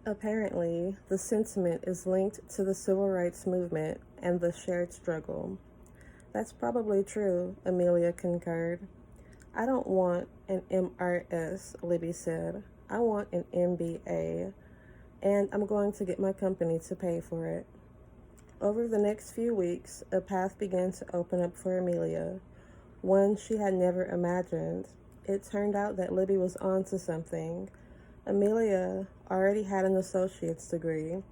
Apparently, the sentiment is linked to the civil rights movement and the shared struggle. That's probably true, Amelia concurred. I don't want an MRS, Libby said. I want an MBA, and I'm going to get my company to pay for it. Over the next few weeks, a path began to open up for Amelia, one she had never imagined. It turned out that Libby was onto something. Amelia already had an associate's degree.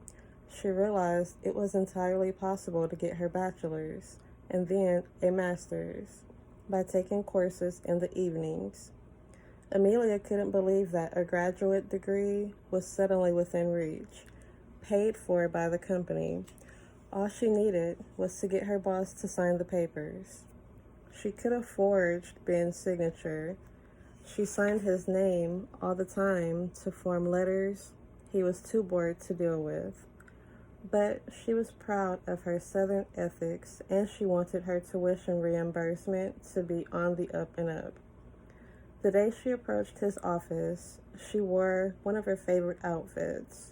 She realized it was entirely possible to get her bachelor's and then a master's by taking courses in the evenings. Amelia couldn't believe that a graduate degree was suddenly within reach, paid for by the company. All she needed was to get her boss to sign the papers. She could have forged Ben's signature. She signed his name all the time to form letters he was too bored to deal with. But she was proud of her Southern ethics, and she wanted her tuition reimbursement to be on the up and up. The day she approached his office, she wore one of her favorite outfits,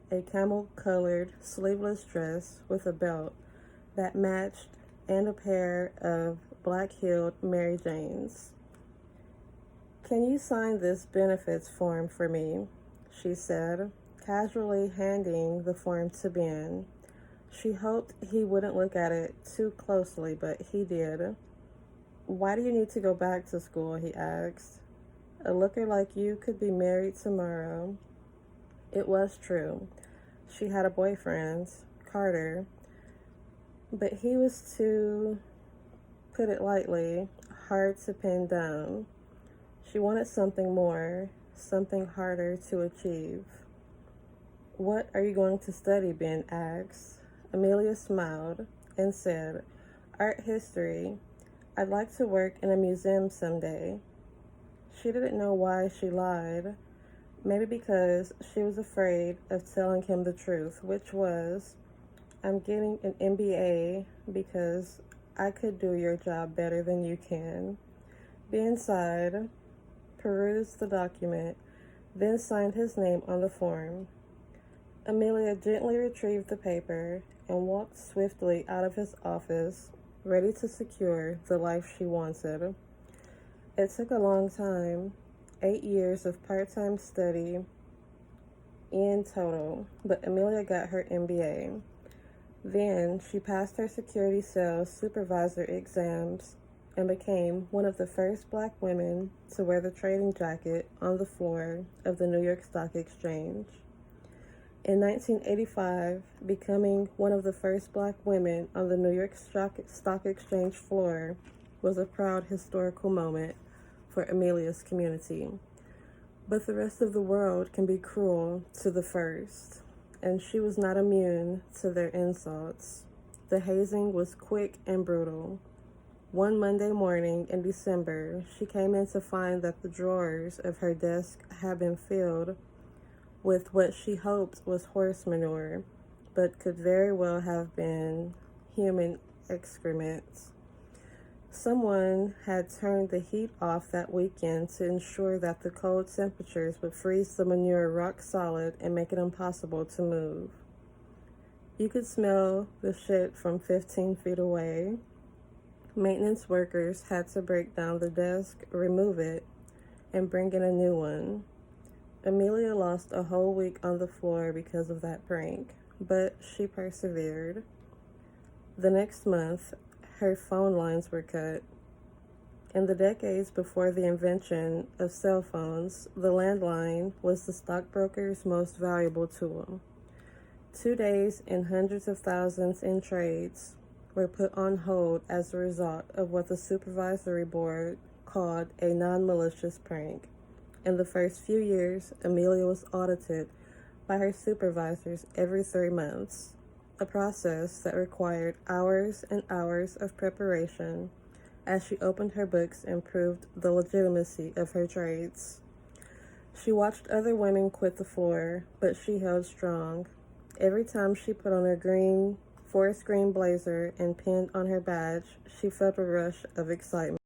a camel-colored sleeveless dress with a belt that matched and a pair of black-heeled Mary Janes. "Can you sign this benefits form for me?" she said, casually handing the form to Ben. She hoped he wouldn't look at it too closely, but he did. "Why do you need to go back to school?" he asked. "A looker like you could be married tomorrow." It was true. She had a boyfriend, Carter, but he was too, put it lightly, hard to pin down. She wanted something more, something harder to achieve. "What are you going to study?" Ben asked. Amelia smiled and said, "Art history. I'd like to work in a museum someday." She didn't know why she lied. Maybe because she was afraid of telling him the truth, which was, "I'm getting an MBA because I could do your job better than you can." Ben sighed, perused the document, then signed his name on the form. Amelia gently retrieved the paper and walked swiftly out of his office, ready to secure the life she wanted. It took a long time, 8 years of part-time study in total, but Amelia got her MBA. Then she passed her security sales supervisor exams and became one of the first Black women to wear the trading jacket on the floor of the New York Stock Exchange. In 1985, becoming one of the first Black women on the New York Stock Exchange floor was a proud historical moment for Amelia's community. But the rest of the world can be cruel to the first, and she was not immune to their insults. The hazing was quick and brutal. One Monday morning in December, she came in to find that the drawers of her desk had been filled with what she hoped was horse manure, but could very well have been human excrement. Someone had turned the heat off that weekend to ensure that the cold temperatures would freeze the manure rock solid and make it impossible to move. You could smell the shit from 15 feet away. Maintenance workers had to break down the desk, remove it, and bring in a new one. Amelia lost a whole week on the floor because of that prank, but she persevered. The next month, her phone lines were cut. In the decades before the invention of cell phones, the landline was the stockbroker's most valuable tool. 2 days and hundreds of thousands in trades were put on hold as a result of what the supervisory board called a non-malicious prank. In the first few years, Amelia was audited by her supervisors every 3 months, a process that required hours and hours of preparation as she opened her books and proved the legitimacy of her trades. She watched other women quit the floor, but she held strong. Every time she put on her forest green blazer and pinned on her badge, she felt a rush of excitement.